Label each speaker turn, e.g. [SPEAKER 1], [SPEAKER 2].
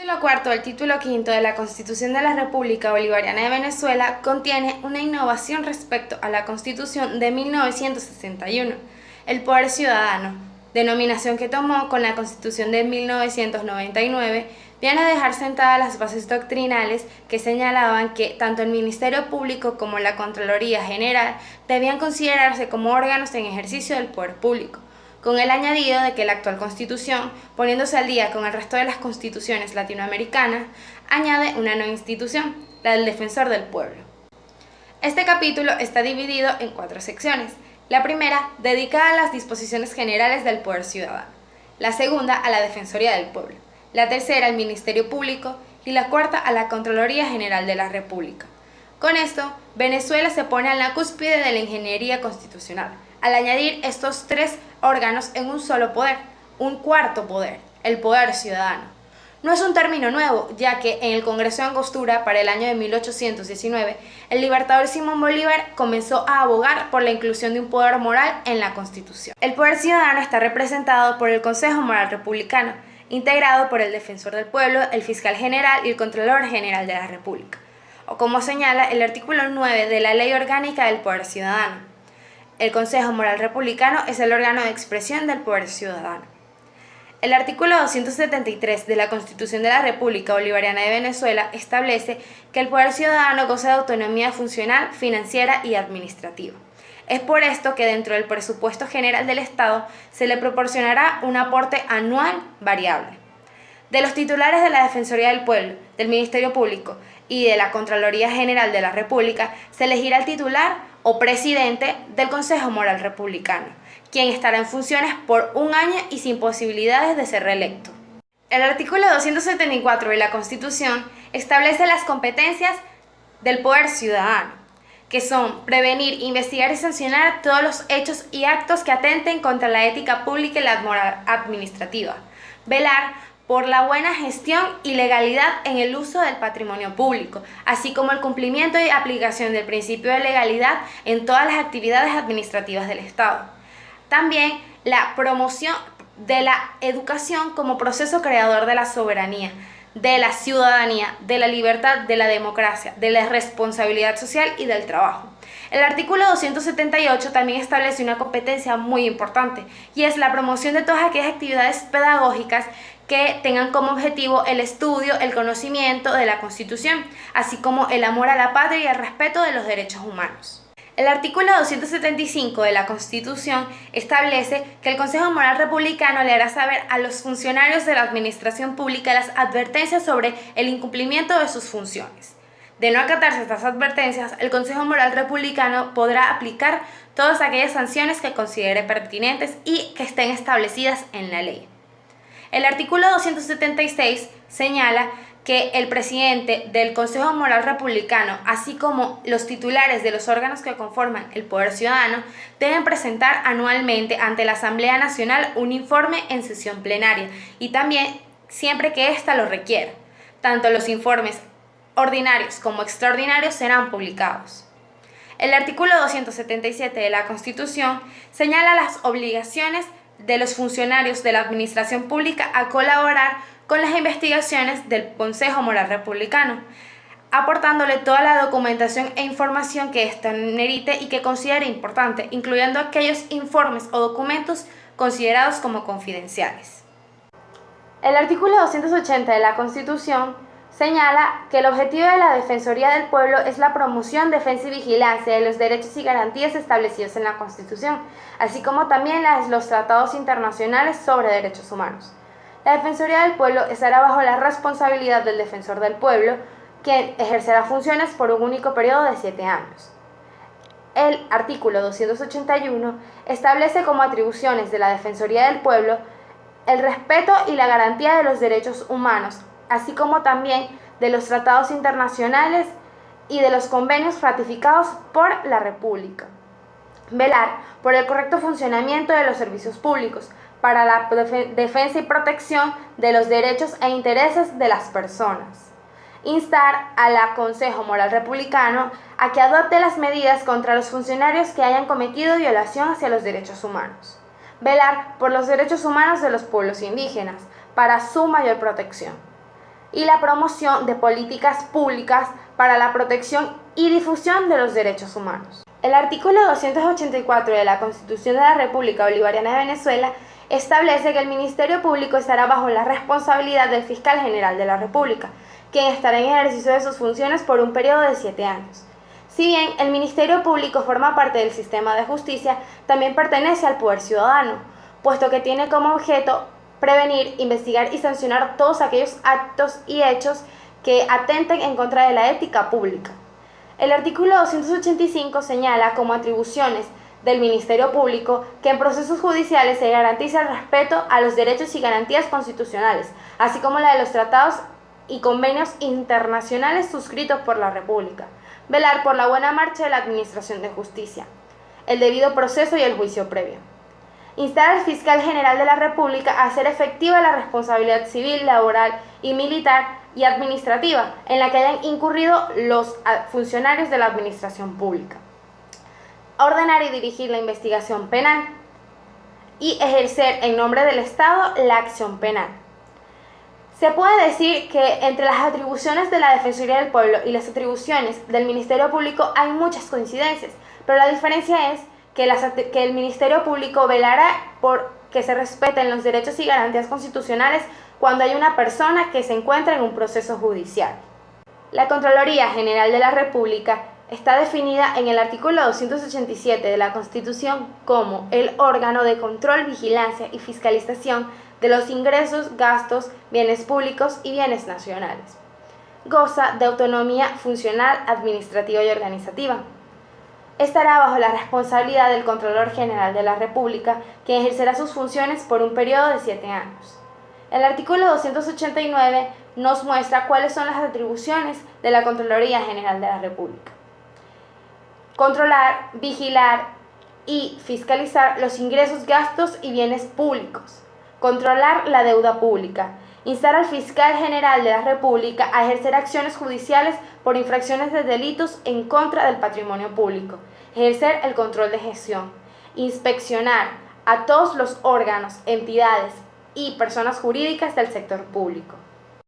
[SPEAKER 1] El título cuarto del título quinto de la Constitución de la República Bolivariana de Venezuela contiene una innovación respecto a la Constitución de 1961, el poder ciudadano, denominación que tomó con la Constitución de 1999, viene a dejar sentadas las bases doctrinales que señalaban que tanto el Ministerio Público como la Contraloría General debían considerarse como órganos en ejercicio del poder público, con el añadido de que la actual Constitución, poniéndose al día con el resto de las constituciones latinoamericanas, añade una nueva institución, la del Defensor del Pueblo. Este capítulo está dividido en 4 secciones. La primera, dedicada a las disposiciones generales del poder ciudadano. La segunda, a la Defensoría del Pueblo. La tercera, al Ministerio Público. Y la cuarta, a la Contraloría General de la República. Con esto, Venezuela se pone en la cúspide de la ingeniería constitucional, al añadir estos 3 órganos en un solo poder, un cuarto poder, el poder ciudadano. No es un término nuevo, ya que en el Congreso de Angostura, para el año de 1819, el libertador Simón Bolívar comenzó a abogar por la inclusión de un poder moral en la Constitución. El poder ciudadano está representado por el Consejo Moral Republicano, integrado por el Defensor del Pueblo, el Fiscal General y el Contralor General de la República, o como señala el artículo 9 de la Ley Orgánica del Poder Ciudadano. El Consejo Moral Republicano es el órgano de expresión del poder ciudadano. El artículo 273 de la Constitución de la República Bolivariana de Venezuela establece que el poder ciudadano goza de autonomía funcional, financiera y administrativa. Es por esto que dentro del presupuesto general del Estado se le proporcionará un aporte anual variable. De los titulares de la Defensoría del Pueblo, del Ministerio Público y de la Contraloría General de la República, se elegirá el titular o presidente del Consejo Moral Republicano, quien estará en funciones por 1 año y sin posibilidades de ser reelecto. El artículo 274 de la Constitución establece las competencias del poder ciudadano, que son prevenir, investigar y sancionar todos los hechos y actos que atenten contra la ética pública y la moral administrativa, velar por la buena gestión y legalidad en el uso del patrimonio público, así como el cumplimiento y aplicación del principio de legalidad en todas las actividades administrativas del Estado. También la promoción de la educación como proceso creador de la soberanía, de la ciudadanía, de la libertad, de la democracia, de la responsabilidad social y del trabajo. El artículo 278 también establece una competencia muy importante, y es la promoción de todas aquellas actividades pedagógicas que tengan como objetivo el estudio, el conocimiento de la Constitución, así como el amor a la patria y el respeto de los derechos humanos. El artículo 275 de la Constitución establece que el Consejo Moral Republicano le hará saber a los funcionarios de la administración pública las advertencias sobre el incumplimiento de sus funciones. De no acatarse estas advertencias, el Consejo Moral Republicano podrá aplicar todas aquellas sanciones que considere pertinentes y que estén establecidas en la ley. El artículo 276 señala que el presidente del Consejo Moral Republicano, así como los titulares de los órganos que conforman el poder ciudadano, deben presentar anualmente ante la Asamblea Nacional un informe en sesión plenaria y también siempre que ésta lo requiera. Tanto los informes ordinarios como extraordinarios serán publicados. El artículo 277 de la Constitución señala las obligaciones de los funcionarios de la administración pública a colaborar con las investigaciones del Consejo Moral Republicano, aportándole toda la documentación e información que ésta merite y que considere importante, incluyendo aquellos informes o documentos considerados como confidenciales. El artículo 280 de la Constitución señala que el objetivo de la Defensoría del Pueblo es la promoción, defensa y vigilancia de los derechos y garantías establecidos en la Constitución, así como también los tratados internacionales sobre derechos humanos. La Defensoría del Pueblo estará bajo la responsabilidad del Defensor del Pueblo, quien ejercerá funciones por un único periodo de 7 años. El artículo 281 establece como atribuciones de la Defensoría del Pueblo el respeto y la garantía de los derechos humanos, así como también de los tratados internacionales y de los convenios ratificados por la República. Velar por el correcto funcionamiento de los servicios públicos para la defensa y protección de los derechos e intereses de las personas. Instar al Consejo Moral Republicano a que adopte las medidas contra los funcionarios que hayan cometido violación hacia los derechos humanos. Velar por los derechos humanos de los pueblos indígenas para su mayor protección. y la promoción de políticas públicas para la protección y difusión de los derechos humanos. El artículo 284 de la Constitución de la República Bolivariana de Venezuela establece que el Ministerio Público estará bajo la responsabilidad del Fiscal General de la República, quien estará en ejercicio de sus funciones por un periodo de 7 años. Si bien el Ministerio Público forma parte del sistema de justicia, también pertenece al poder ciudadano, puesto que tiene como objeto prevenir, investigar y sancionar todos aquellos actos y hechos que atenten en contra de la ética pública. El artículo 285 señala como atribuciones del Ministerio Público que en procesos judiciales se garantiza el respeto a los derechos y garantías constitucionales, así como la de los tratados y convenios internacionales suscritos por la República. Velar por la buena marcha de la administración de justicia, el debido proceso y el juicio previo. Instar al Fiscal General de la República a hacer efectiva la responsabilidad civil, laboral y militar y administrativa en la que hayan incurrido los funcionarios de la administración pública. Ordenar y dirigir la investigación penal y ejercer en nombre del Estado la acción penal. Se puede decir que entre las atribuciones de la Defensoría del Pueblo y las atribuciones del Ministerio Público hay muchas coincidencias, pero la diferencia es que el Ministerio Público velará por que se respeten los derechos y garantías constitucionales cuando hay una persona que se encuentra en un proceso judicial. La Contraloría General de la República está definida en el artículo 287 de la Constitución como el órgano de control, vigilancia y fiscalización de los ingresos, gastos, bienes públicos y bienes nacionales. Goza de autonomía funcional, administrativa y organizativa. Estará bajo la responsabilidad del Contralor General de la República, quien ejercerá sus funciones por un periodo de 7 años. El artículo 289 nos muestra cuáles son las atribuciones de la Contraloría General de la República. Controlar, vigilar y fiscalizar los ingresos, gastos y bienes públicos. Controlar la deuda pública. Instar al Fiscal General de la República a ejercer acciones judiciales por infracciones de delitos en contra del patrimonio público. Ejercer el control de gestión. Inspeccionar a todos los órganos, entidades y personas jurídicas del sector público.